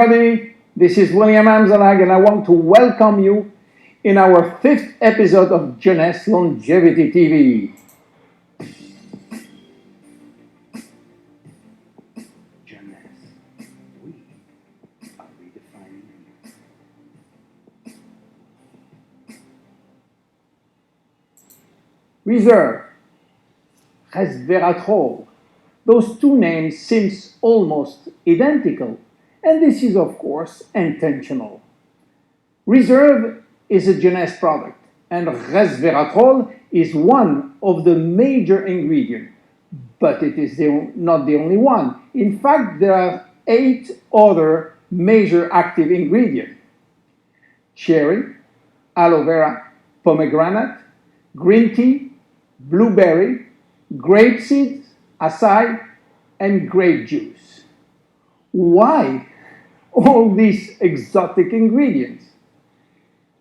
everybody. This is وليام امزلاج, and I want to welcome you in our 5th episode of Jeunesses Longevity TV. Jeunesse, we are redefining youth. Reserve, resveratrol. Those two names seem almost identical, and this is, of course, intentional. Reserve is a Jeunesse product, and resveratrol is one of the major ingredients, but it is not the only one. In fact, there are 8 other major active ingredients: cherry, aloe vera, pomegranate, green tea, blueberry, grape seeds, acai, and grape juice. Why all these exotic ingredients?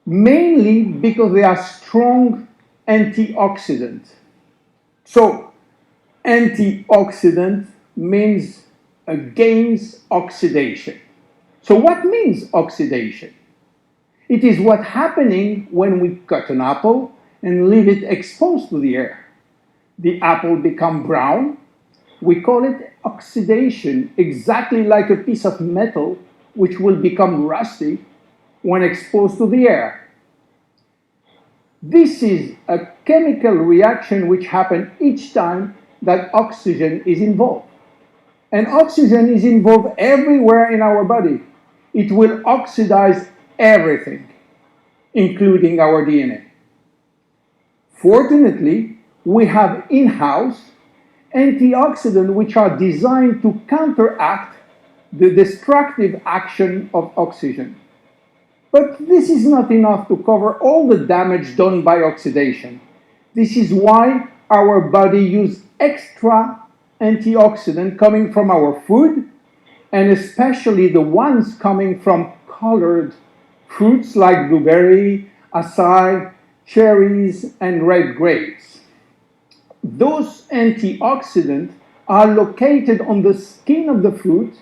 Mainly because they are strong antioxidants. So, antioxidant means against oxidation. So what means oxidation? It is what's happening when we cut an apple and leave it exposed to the air. The apple becomes brown. We call it oxidation, exactly like a piece of metal which will become rusty when exposed to the air. This is a chemical reaction which happens each time that oxygen is involved. And oxygen is involved everywhere in our body. It will oxidize everything, including our DNA. Fortunately, we have in-house antioxidants which are designed to counteract the destructive action of oxygen. But this is not enough to cover all the damage done by oxidation. This is why our body uses extra antioxidants coming from our food, and especially the ones coming from colored fruits like blueberry, acai, cherries, and red grapes. Those antioxidants are located on the skin of the fruit,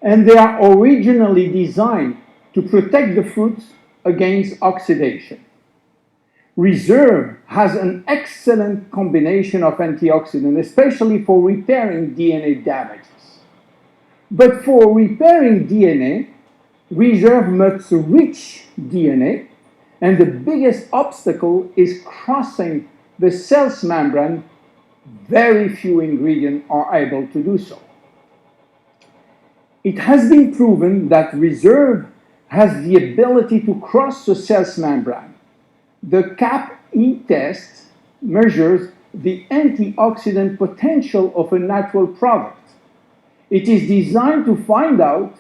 and they are originally designed to protect the fruits against oxidation. Reserve has an excellent combination of antioxidants, especially for repairing DNA damages. But for repairing DNA, Reserve must reach DNA, and the biggest obstacle is crossing the cell's membrane. Very few ingredients are able to do so. It has been proven that Reserve has the ability to cross the cell's membrane. The CAP-E test measures the antioxidant potential of a natural product. It is designed to find out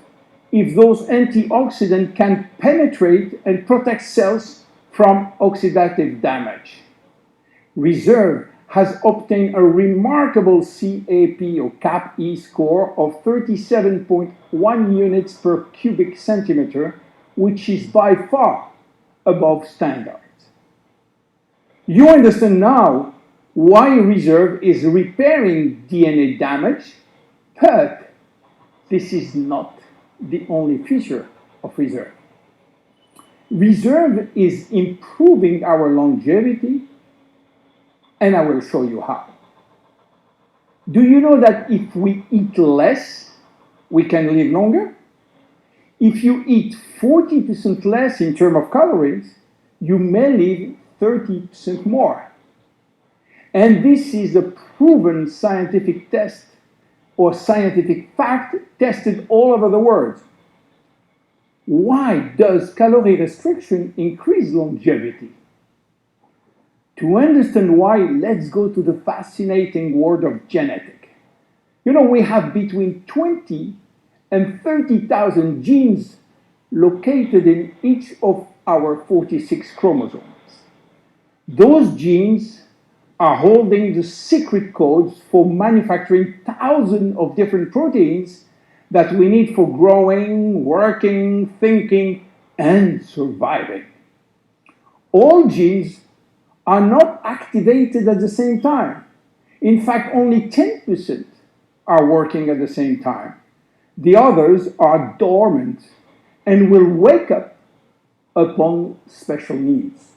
if those antioxidants can penetrate and protect cells from oxidative damage. Reserve has obtained a remarkable CAP or CAP-E score of 37.1 units per cubic centimeter, which is by far above standards. You understand now why Reserve is repairing DNA damage, but this is not the only feature of Reserve. Reserve is improving our longevity, and I will show you how. Do you know that if we eat less, we can live longer? If you eat 40% less in terms of calories, you may live 30% more. And this is a proven scientific test or scientific fact tested all over the world. Why does calorie restriction increase longevity? To understand why, let's go to the fascinating world of genetics. You know, we have between 20 and 30,000 genes located in each of our 46 chromosomes. Those genes are holding the secret codes for manufacturing thousands of different proteins that we need for growing, working, thinking, and surviving. All genes are not activated at the same time. In fact, only 10% are working at the same time. The others are dormant and will wake up upon special needs.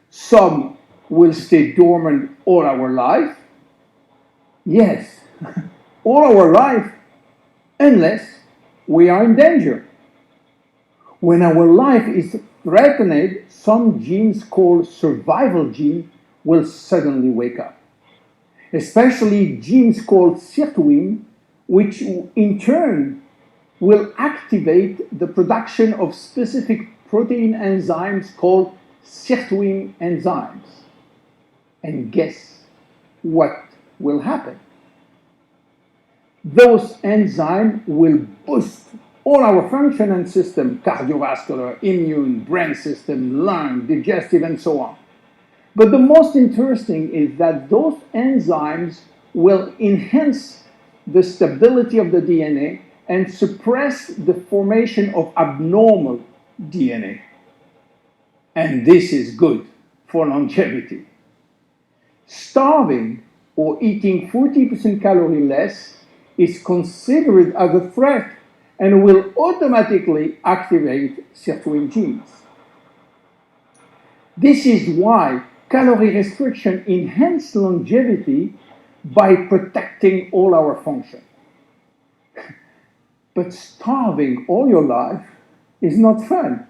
Some will stay dormant all our life. Yes, all our life, unless we are in danger. When our life is threatened, some genes called survival genes will suddenly wake up. Especially genes called sirtuin, which in turn will activate the production of specific protein enzymes called sirtuin enzymes. And guess what will happen? Those enzymes will boost all our function and system, cardiovascular, immune, brain system, lung, digestive, and so on. But the most interesting is that those enzymes will enhance the stability of the DNA and suppress the formation of abnormal DNA. And this is good for longevity. Starving or eating 40% calorie less is considered as a threat and will automatically activate sirtuin genes. This is why calorie restriction enhances longevity by protecting all our function. But starving all your life is not fun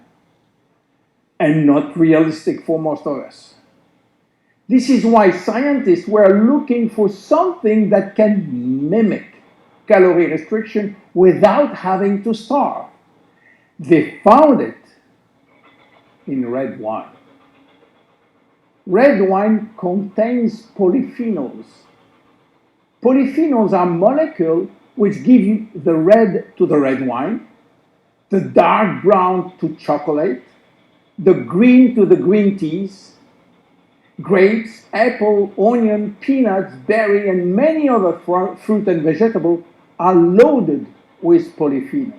and not realistic for most of us. This is why scientists were looking for something that can mimic calorie restriction without having to starve. They found it in red wine. Red wine contains polyphenols. Polyphenols are molecules which give you the red to the red wine, the dark brown to chocolate, the green to the green teas. Grapes, apple, onion, peanuts, berry, and many other fruit and vegetables are loaded with polyphenols.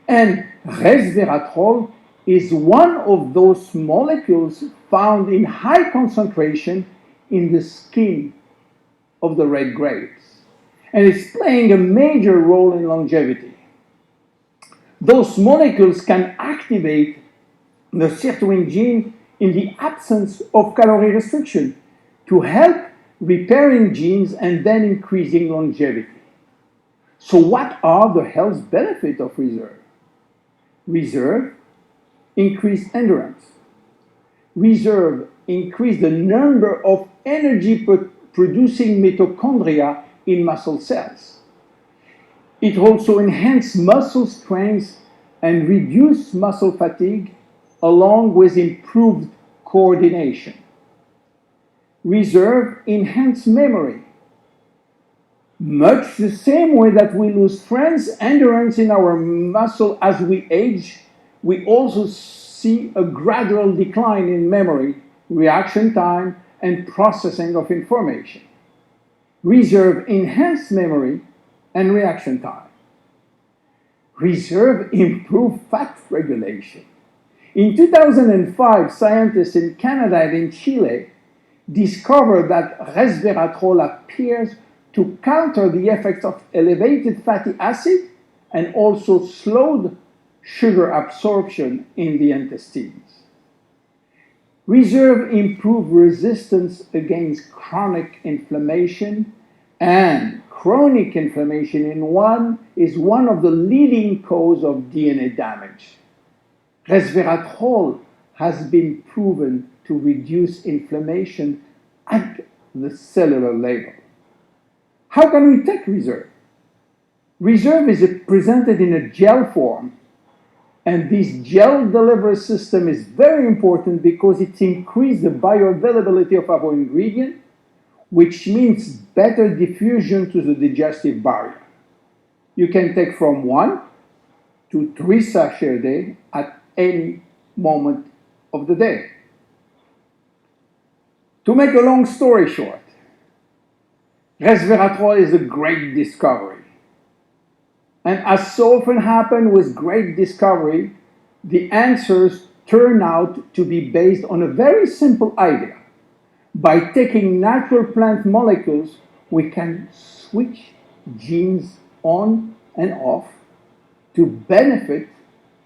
And resveratrol is one of those molecules found in high concentration in the skin of the red grapes. And it's playing a major role in longevity. Those molecules can activate the sirtuin gene in the absence of calorie restriction to help repairing genes and then increasing longevity. So what are the health benefits of reserve? Reserve increase endurance. Reserve increase the number of energy producing mitochondria in muscle cells. It also enhances muscle strength and reduces muscle fatigue along with improved coordination. Reserve enhances memory. Much the same way that we lose strength, endurance in our muscle as we age, we also see a gradual decline in memory, reaction time, and processing of information. Reserve enhances memory and reaction time. Reserve improves fat regulation. In 2005, scientists in Canada and in Chile discovered that resveratrol appears to counter the effects of elevated fatty acid and also slowed sugar absorption in the intestines. Reserve improves resistance against chronic inflammation, and chronic inflammation is one of the leading causes of DNA damage. Resveratrol has been proven to reduce inflammation at the cellular level. How can we take reserve? Reserve is presented in a gel form, and this gel delivery system is very important because it increases the bioavailability of our ingredient, which means better diffusion to the digestive barrier. You can take from 1 to 3 sachets a day at any moment of the day. To make a long story short, resveratrol is a great discovery. And as so often happens with great discovery, the answers turn out to be based on a very simple idea. By taking natural plant molecules, we can switch genes on and off to benefit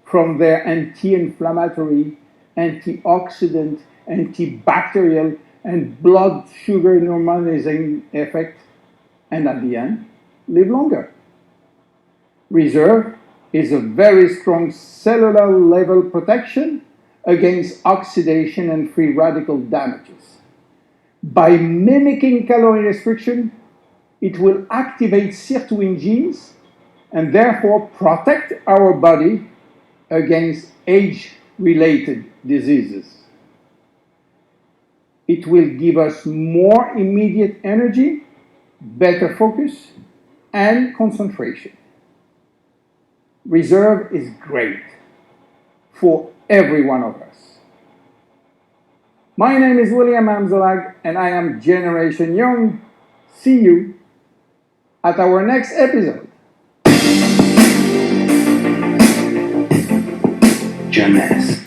from their anti-inflammatory, antioxidant, antibacterial, and blood sugar normalizing effect, and at the end, live longer. Reserve is a very strong cellular level protection against oxidation and free radical damages. By mimicking calorie restriction, it will activate sirtuin genes and therefore protect our body against age-related diseases. It will give us more immediate energy, better focus, and concentration. Reserve is great for every one of us. My name is وليام امزلاج and I am Generation Young. See you at our next episode. جينيس